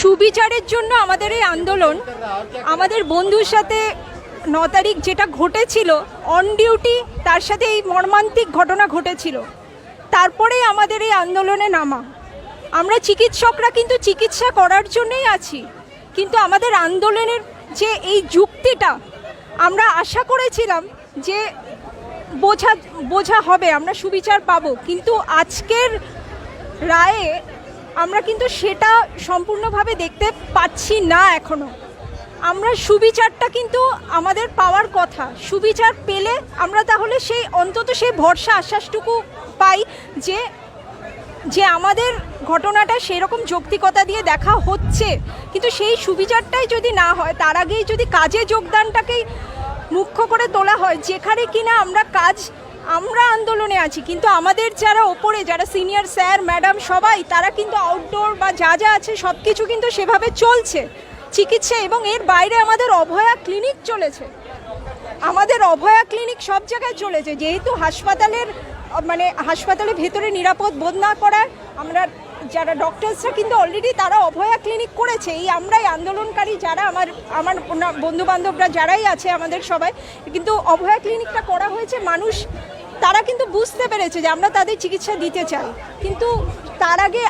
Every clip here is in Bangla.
সুবিচারের জন্য আমাদের এই আন্দোলন, আমাদের বন্ধুর সাথে 9 তারিখ যেটা ঘটেছিল অন ডিউটি, তার সাথে এই মর্মান্তিক ঘটনা ঘটেছিল, তারপরেই আমাদের এই আন্দোলনে নামা। আমরা চিকিৎসকরা কিন্তু চিকিৎসা করার জন্যই আছি, কিন্তু আমাদের আন্দোলনের যে এই যুক্তিটা আমরা আশা করেছিলাম যে বোঝা হবে, আমরা সুবিচার পাবো, কিন্তু আজকের রায়ে আমরা কিন্তু সেটা সম্পূর্ণভাবে দেখতে পাচ্ছি না। এখনো আমরা সুবিচারটা কিন্তু আমাদের পাওয়ার কথা। সুবিচার পেলে আমরা তাহলে সেই অন্তত সেই ভরসা আশ্বাসটুকু পাই যে আমাদের ঘটনাটা সেরকম যৌক্তিকতা দিয়ে দেখা হচ্ছে, কিন্তু সেই সুবিচারটাই যদি না হয়, তার আগেই যদি কাজে যোগদানটাকেই মুখ্য করে তোলা হয়, যেখানে কিনা আমরা আন্দোলনে আছি, কিন্তু আমাদের যারা ওপরে, যারা সিনিয়র স্যার ম্যাডাম সবাই, তারা কিন্তু আউটডোর বা যা আছে সব কিছু কিন্তু সেভাবে চলছে চিকিৎসা। এবং এর বাইরে আমাদের অভয়া ক্লিনিক চলেছে, আমাদের অভয়া ক্লিনিক সব জায়গায় চলেছে, যেহেতু হাসপাতালের ভেতরে নিরাপদ বোধ না করায় আমরা যারা ডক্টরসরা কিন্তু অলরেডি তারা অভয়া ক্লিনিক করেছে। এই আমরাই আন্দোলনকারী যারা আমার বন্ধুবান্ধবরা যারাই আছে আমাদের সবাই কিন্তু অভয়া ক্লিনিকটা করা হয়েছে। মানুষ তারা কিন্তু বুঝতে পেরেছে যে আমরা তাদের চিকিৎসা দিতে চাই, কিন্তু তার আগে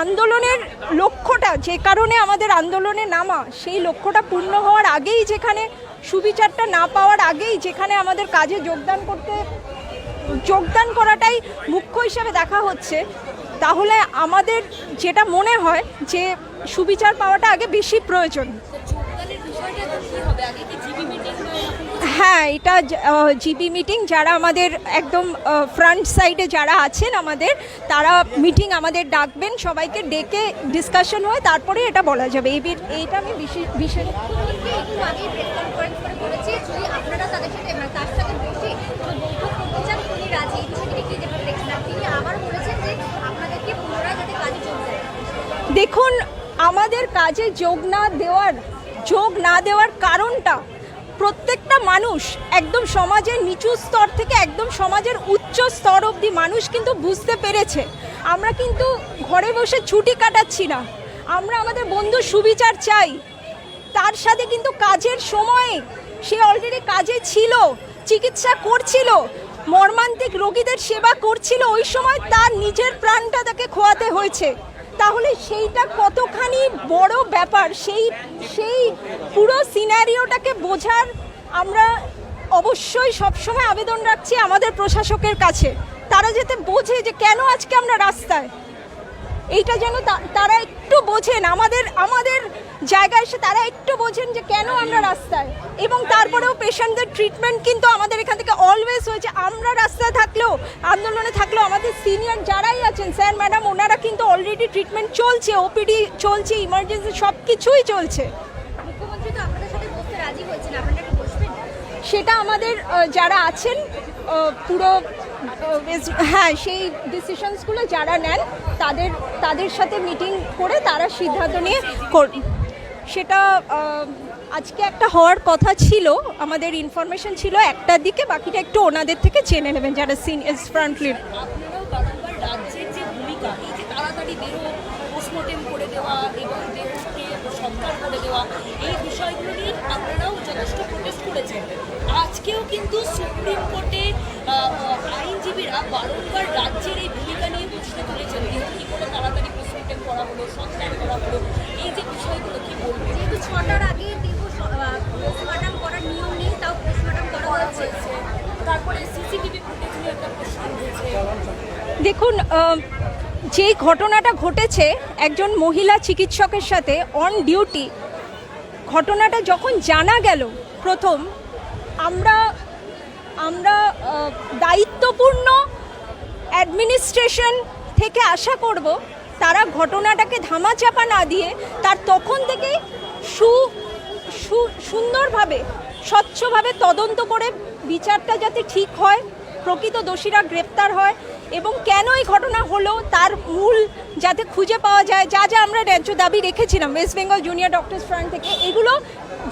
আন্দোলনের লক্ষ্যটা, যে কারণে আমাদের আন্দোলনে নামা, সেই লক্ষ্যটা পূর্ণ হওয়ার আগেই, যেখানে সুবিচারটা না পাওয়ার আগেই যেখানে আমাদের কাজে যোগদান করাটাই মুখ্য হিসেবে দেখা হচ্ছে, তাহলে আমাদের যেটা মনে হয় যে সুবিচার পাওয়াটা আগে বেশি প্রয়োজন। হ্যাঁ, এটা জিপি মিটিং, যারা আমাদের একদম ফ্রন্ট সাইডে যারা আছেন আমাদের, তারা মিটিং আমাদের ডাকবেন, সবাইকে ডেকে ডিসকাশন হয়, তারপরে এটা বলা যাবে। এইটা আমি বিশেষ দেখুন, আমাদের কাজে যোগ না দেওয়ার কারণটা প্রত্যেকটা মানুষ, একদম সমাজের নিচু স্তর থেকে একদম সমাজের উচ্চ স্তর অবধি মানুষ কিন্তু বুঝতে পেরেছে। আমরা কিন্তু ঘরে বসে ছুটি কাটাচ্ছি না, আমরা আমাদের বন্ধুর সুবিচার চাই। তার সাথে কিন্তু কাজের সময়ে সে অলরেডি কাজে ছিল, চিকিৎসা করছিল, মর্মান্তিক রোগীদের সেবা করছিল, ওই সময় তার নিজের প্রাণটা তাকে খোয়াতে হয়েছে। তাহলে সেইটা কতখানি বড় ব্যাপার, সেই পুরো সিনারিওটাকে বোঝার আমরা অবশ্যই সবসময় আবেদন রাখছি আমাদের প্রশাসকের কাছে, তারা যাতে বোঝে যে কেন আজকে আমরা রাস্তায়। এইটা যেন তারা একটু বোঝেন, আমাদের জায়গায় এসে তারা একটু বোঝেন যে কেন আমরা রাস্তায়। এবং তারপরেও পেশেন্টদের ট্রিটমেন্ট কিন্তু আমাদের এখান থেকে অলওয়েজ হয়েছে। আমরা রাস্তায় থাকলেও, আন্দোলনে থাকলেও, আমাদের সিনিয়র যারাই আছেন স্যার ম্যাডাম, ওনারা কিন্তু অলরেডি ট্রিটমেন্ট চলছে, ওপিডি চলছে, ইমার্জেন্সি সব কিছুই চলছে। মুখ্যমন্ত্রী তো আপনাদের সাথে বসতে রাজি হয়েছেন, আপনারা কি বসবেন? সেটা আমাদের যারা আছেন পুরো, হ্যাঁ, সেই ডিসিশনসগুলো যারা নেন তাদের সাথে মিটিং করে তারা সিদ্ধান্ত নিয়ে সেটা আজকে একটা হওয়ার কথা ছিল, আমাদের ইনফরমেশন ছিল 1টার দিকে, বাকিটা একটু ওনাদের থেকে জেনে নেবেন যারা সিনিয়র ফ্রন্ট লিড। রাজ্যের যে ভূমিকা, এই যে তাড়াতাড়ি পোস্টমর্টেম করে দেওয়া এবং দেহকে সৎকার করে দেওয়া, এই বিষয়গুলো নিয়ে আপনারাও যথেষ্ট প্রোটেস্ট করেছেন। আজকেও কিন্তু সুপ্রিম কোর্টে আইনজীবীরা বারংবার রাজ্যের এই ভূমিকা নিয়ে প্রশ্ন তুলেছেন, কী করে তাড়াতাড়ি পোস্টমর্টেম করা হলো, সৎকার করা হলো, এই যে বিষয়গুলো কী বলবেন? যেহেতু 6টার আগে পোস্টমর্টম করার নিয়ম নেই, তাও পোস্টমর্টম করা হয়েছে, তারপরে সিসিটিভি ফুটেজ নিয়ে একটা প্রশ্ন উঠেছে। দেখুন, যেই ঘটনাটা ঘটেছে একজন মহিলা চিকিৎসকের সাথে অন ডিউটি, ঘটনাটা যখন জানা গেল প্রথম, আমরা দায়িত্বপূর্ণ অ্যাডমিনিস্ট্রেশন থেকে আশা করব তারা ঘটনাটাকে ধামাচাপা না দিয়ে তার তখন থেকেই সুন্দরভাবে, স্বচ্ছভাবে তদন্ত করে বিচারটা যাতে ঠিক হয়, প্রকৃত দোষীরা গ্রেপ্তার হয় এবং কেন এই ঘটনা হলো তার মূল যাতে খুঁজে পাওয়া যায়। যা আমরা ন্যায্য দাবি রেখেছিলাম West Bengal junior doctors front থেকে, এগুলো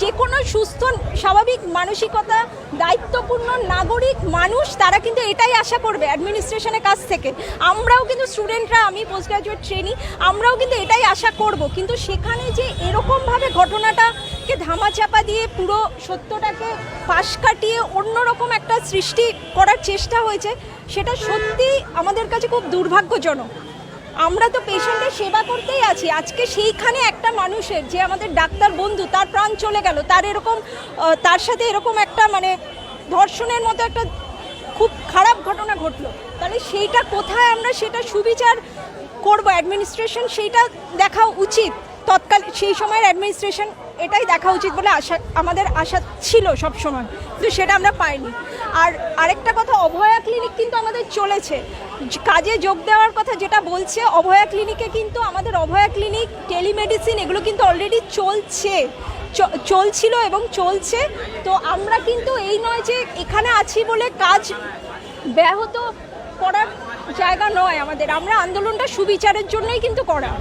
যে কোনো সুস্থ স্বাভাবিক মানসিকতা দায়িত্বপূর্ণ নাগরিক মানুষ তারা কিন্তু এটাই আশা করবে অ্যাডমিনিস্ট্রেশনের কাছ থেকে। আমরাও কিন্তু স্টুডেন্টরা, আমি পোস্ট গ্রাজুয়েট ট্রেনি, আমরাও কিন্তু এটাই আশা করব। কিন্তু সেখানে যে এরকমভাবে ঘটনাটাকে ধামাচাপা দিয়ে পুরো সত্যটাকে পাশ কাটিয়ে অন্যরকম একটা সৃষ্টি করার চেষ্টা হয়েছে, সেটা সত্যি আমাদের কাছে খুব দুর্ভাগ্যজনক। আমরা তো পেশেন্টের সেবা করতেই আছি, আজকে সেইখানে একটা মানুষের, যে আমাদের ডাক্তার বন্ধু, তার প্রাণ চলে গেল, তার এরকম তার সাথে এরকম একটা মানে ধর্ষণের মতো একটা খুব খারাপ ঘটনা ঘটলো, তাহলে সেইটা কোথায় আমরা সেটা সুবিচার করব? অ্যাডমিনিস্ট্রেশন সেইটা দেখা উচিত, তৎকালীন সেই সময়ের অ্যাডমিনিস্ট্রেশন এটাই দেখা উচিত বলে আমাদের আশা ছিল সব সময়, কিন্তু সেটা আমরা পাইনি। আর আরেকটা কথা, অভয়া ক্লিনিক কিন্তু আমাদের চলেছে, কাজে যোগ দেওয়ার কথা যেটা বলছে, অভয়া ক্লিনিকে কিন্তু আমাদের অভয়া ক্লিনিক, টেলিমেডিসিন এগুলো কিন্তু অলরেডি চলছিল এবং চলছে। তো আমরা কিন্তু এই নয় যে এখানে আছি বলে কাজ ব্যাহত করার জায়গা নয় আমাদের, আমরা আন্দোলনটা সুবিচারের জন্যই কিন্তু করা।